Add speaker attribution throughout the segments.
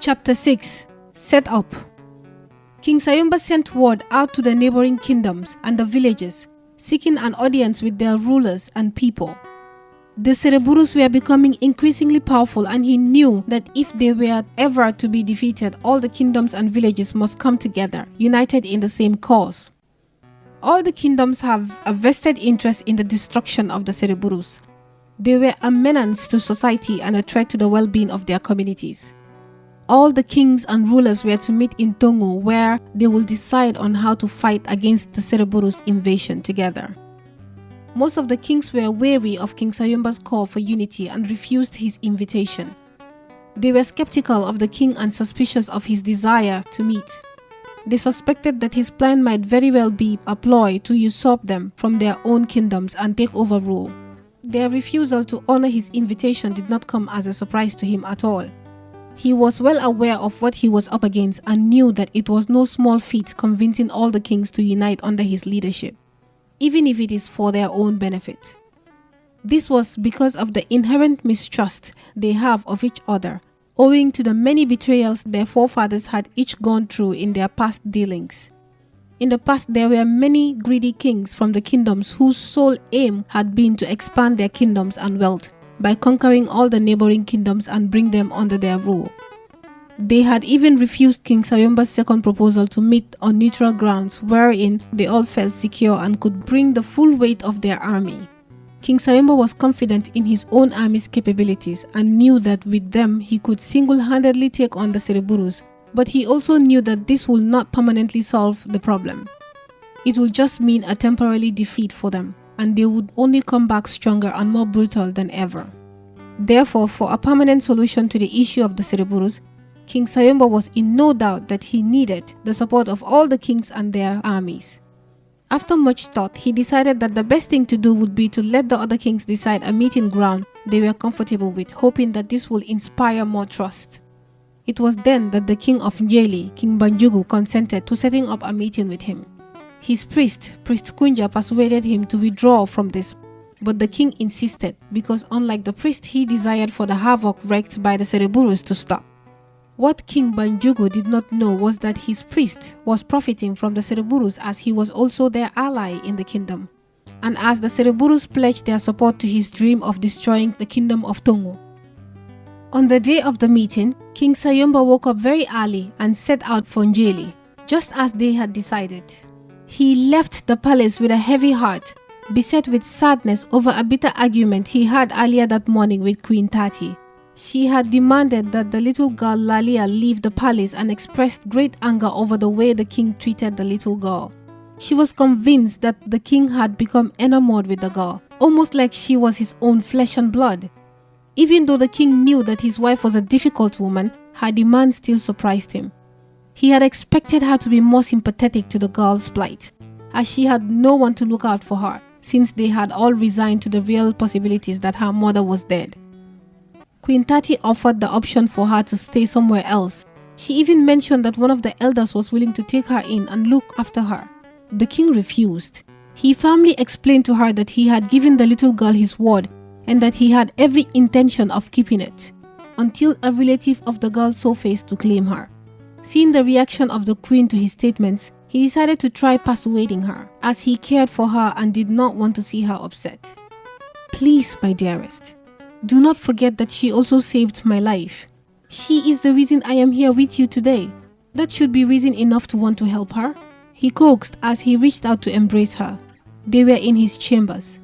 Speaker 1: Chapter 6. Set up. King Sayumba sent word out to the neighboring kingdoms and the villages, seeking an audience with their rulers and people. The Sereburus were becoming increasingly powerful, and he knew that if they were ever to be defeated, all the kingdoms and villages must come together, united in the same cause. All the kingdoms have a vested interest in the destruction of the Sereburus. They were a menace to society and a threat to the well-being of their communities. All the kings and rulers were to meet in Tongu, where they will decide on how to fight against the Sereburus invasion together. Most of the kings were wary of King Sayumba's call for unity and refused his invitation. They were skeptical of the king and suspicious of his desire to meet. They suspected that his plan might very well be a ploy to usurp them from their own kingdoms and take over rule. Their refusal to honor his invitation did not come as a surprise to him at all. He was well aware of what he was up against and knew that it was no small feat convincing all the kings to unite under his leadership, even if it is for their own benefit. This was because of the inherent mistrust they have of each other, owing to the many betrayals their forefathers had each gone through in their past dealings. In the past, there were many greedy kings from the kingdoms whose sole aim had been to expand their kingdoms and wealth by conquering all the neighboring kingdoms and bring them under their rule. They had even refused King Sayumba's second proposal to meet on neutral grounds wherein they all felt secure and could bring the full weight of their army. King Sayumba was confident in his own army's capabilities and knew that with them he could single-handedly take on the Sereburus, but he also knew that this will not permanently solve the problem. It will just mean a temporary defeat for them, and they would only come back stronger and more brutal than ever. Therefore, for a permanent solution to the issue of the Sereburus, King Sayumba was in no doubt that he needed the support of all the kings and their armies. After much thought, he decided that the best thing to do would be to let the other kings decide a meeting ground they were comfortable with, hoping that this will inspire more trust. It was then that the king of Njeli, King Banjugu, consented to setting up a meeting with him. His Priest Kunja, persuaded him to withdraw from this, but the king insisted because unlike the priest, he desired for the havoc wreaked by the Sereburus to stop. What King Banjugu did not know was that his priest was profiting from the Sereburus, as he was also their ally in the kingdom, and as the Sereburus pledged their support to his dream of destroying the kingdom of Tongu. On the day of the meeting, King Sayumba woke up very early and set out for Njeli, just as they had decided. He left the palace with a heavy heart, beset with sadness over a bitter argument he had earlier that morning with Queen Tati. She had demanded that the little girl Lalia leave the palace and expressed great anger over the way the king treated the little girl. She was convinced that the king had become enamored with the girl, almost like she was his own flesh and blood. Even though the king knew that his wife was a difficult woman, her demand still surprised him. He had expected her to be more sympathetic to the girl's plight, as she had no one to look out for her, since they had all resigned to the real possibilities that her mother was dead. Queen Tati offered the option for her to stay somewhere else. She even mentioned that one of the elders was willing to take her in and look after her. The king refused. He firmly explained to her that he had given the little girl his word and that he had every intention of keeping it, until a relative of the girl saw fit to claim her. Seeing the reaction of the queen to his statements, he decided to try persuading her, as he cared for her and did not want to see her upset. "Please, my dearest, do not forget that she also saved my life. She is the reason I am here with you today. That should be reason enough to want to help her," he coaxed as he reached out to embrace her. They were in his chambers.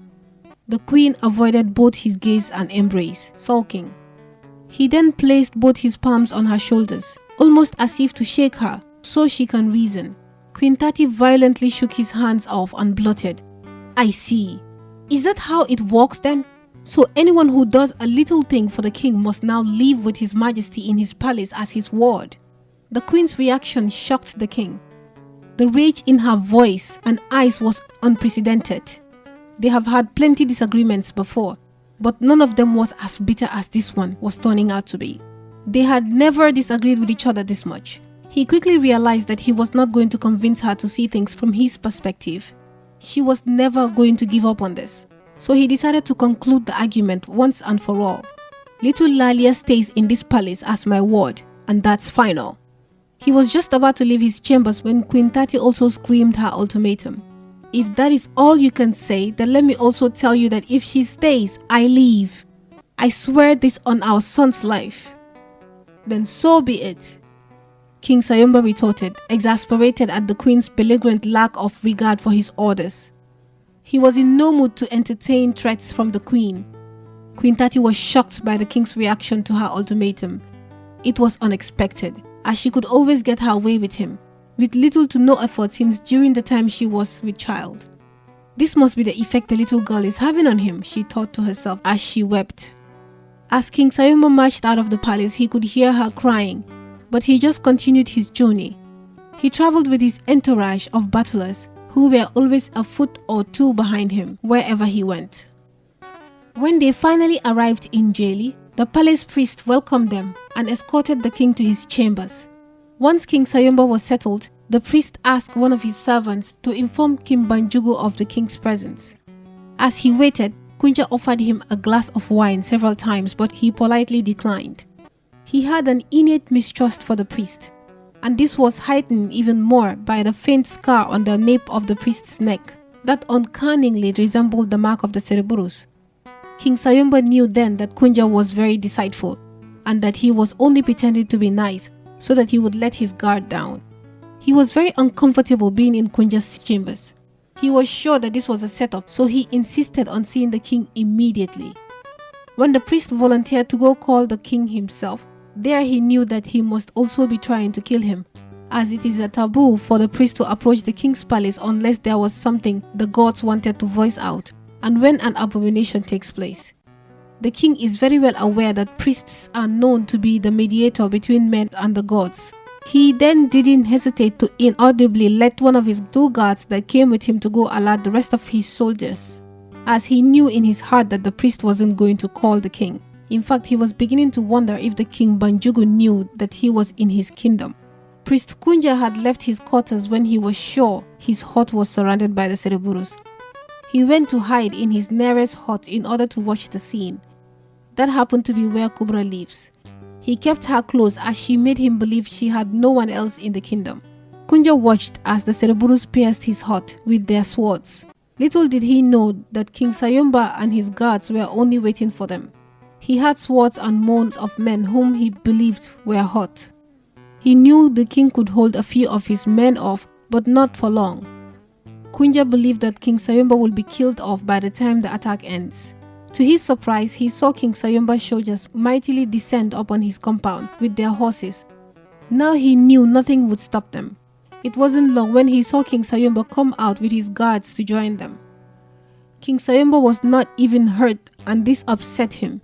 Speaker 1: The queen avoided both his gaze and embrace, sulking. He then placed both his palms on her shoulders, almost as if to shake her, so she can reason. Queen Tati violently shook his hands off and blurted, "I see. Is that how it works then? So anyone who does a little thing for the king must now live with his majesty in his palace as his ward?" The queen's reaction shocked the king. The rage in her voice and eyes was unprecedented. They have had plenty disagreements before, but none of them was as bitter as this one was turning out to be. They had never disagreed with each other this much. He quickly realized that he was not going to convince her to see things from his perspective. She was never going to give up on this. So he decided to conclude the argument once and for all. "Little Lalia stays in this palace as my ward, and that's final. He was just about to leave his chambers when Queen Tati also screamed her ultimatum. If that is all you can say, then let me also tell you that if she stays, I leave. I swear this on our son's life. Then so be it. King Sayumba retorted, exasperated at the queen's belligerent lack of regard for his orders. He was in no mood to entertain threats from the queen. Queen Tati was shocked by the king's reaction to her ultimatum. It was unexpected, as she could always get her way with him, with little to no effort since during the time she was with child. This must be the effect the little girl is having on him, she thought to herself as she wept. As King Sayumba marched out of the palace, he could hear her crying, but he just continued his journey. He traveled with his entourage of battlers, who were always a foot or two behind him wherever he went. When they finally arrived in Jeli, the palace priest welcomed them and escorted the king to his chambers. Once King Sayumba was settled, the priest asked one of his servants to inform King Banjugu of the king's presence. As he waited, Kunja offered him a glass of wine several times, but he politely declined. He had an innate mistrust for the priest, and this was heightened even more by the faint scar on the nape of the priest's neck that uncannily resembled the mark of the Cereburus. King Sayumba knew then that Kunja was very deceitful, and that he was only pretending to be nice so that he would let his guard down. He was very uncomfortable being in Kunja's chambers. He was sure that this was a setup, so he insisted on seeing the king immediately. When the priest volunteered to go call the king himself, there he knew that he must also be trying to kill him, as it is a taboo for the priest to approach the king's palace unless there was something the gods wanted to voice out, and when an abomination takes place. The king is very well aware that priests are known to be the mediator between men and the gods. He then didn't hesitate to inaudibly let one of his 2 guards that came with him to go alert the rest of his soldiers, as he knew in his heart that the priest wasn't going to call the king. In fact, he was beginning to wonder if the King Banjugu knew that he was in his kingdom. Priest Kunja had left his quarters when he was sure his hut was surrounded by the Cereburus. He went to hide in his nearest hut in order to watch the scene. That happened to be where Kubra lives. He kept her close as she made him believe she had no one else in the kingdom. Kunja watched as the Cereburus pierced his hut with their swords. Little did he know that King Sayumba and his guards were only waiting for them. He had swords and moans of men whom he believed were hot. He knew the king could hold a few of his men off, but not for long. Kunja believed that King Sayumba would be killed off by the time the attack ends. To his surprise, he saw King Sayumba's soldiers mightily descend upon his compound with their horses. Now he knew nothing would stop them. It wasn't long when he saw King Sayumba come out with his guards to join them. King Sayumba was not even hurt, and this upset him.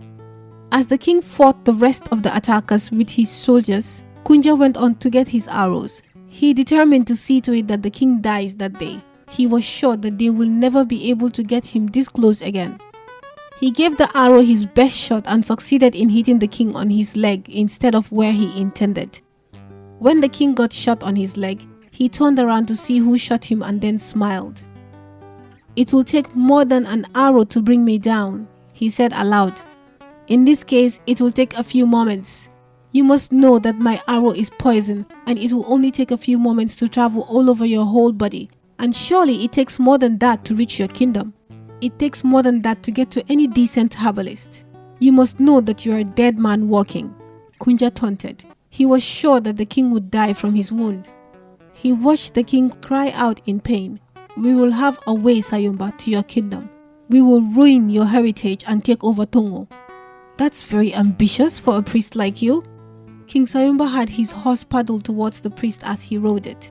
Speaker 1: As the king fought the rest of the attackers with his soldiers, Kunja went on to get his arrows. He determined to see to it that the king dies that day. He was sure that they will never be able to get him this close again. He gave the arrow his best shot and succeeded in hitting the king on his leg instead of where he intended. When the king got shot on his leg, he turned around to see who shot him and then smiled. "It will take more than an arrow to bring me down," he said aloud. "In this case, it will take a few moments. You must know that my arrow is poison, and it will only take a few moments to travel all over your whole body. And surely it takes more than that to reach your kingdom. It takes more than that to get to any decent herbalist. You must know that you are a dead man walking." Kunja taunted. He was sure that the king would die from his wound. He watched the king cry out in pain. "We will have a way, Sayumba, to your kingdom. We will ruin your heritage and take over Tongo." "That's very ambitious for a priest like you." King Sayumba had his horse paddle towards the priest as he rode it.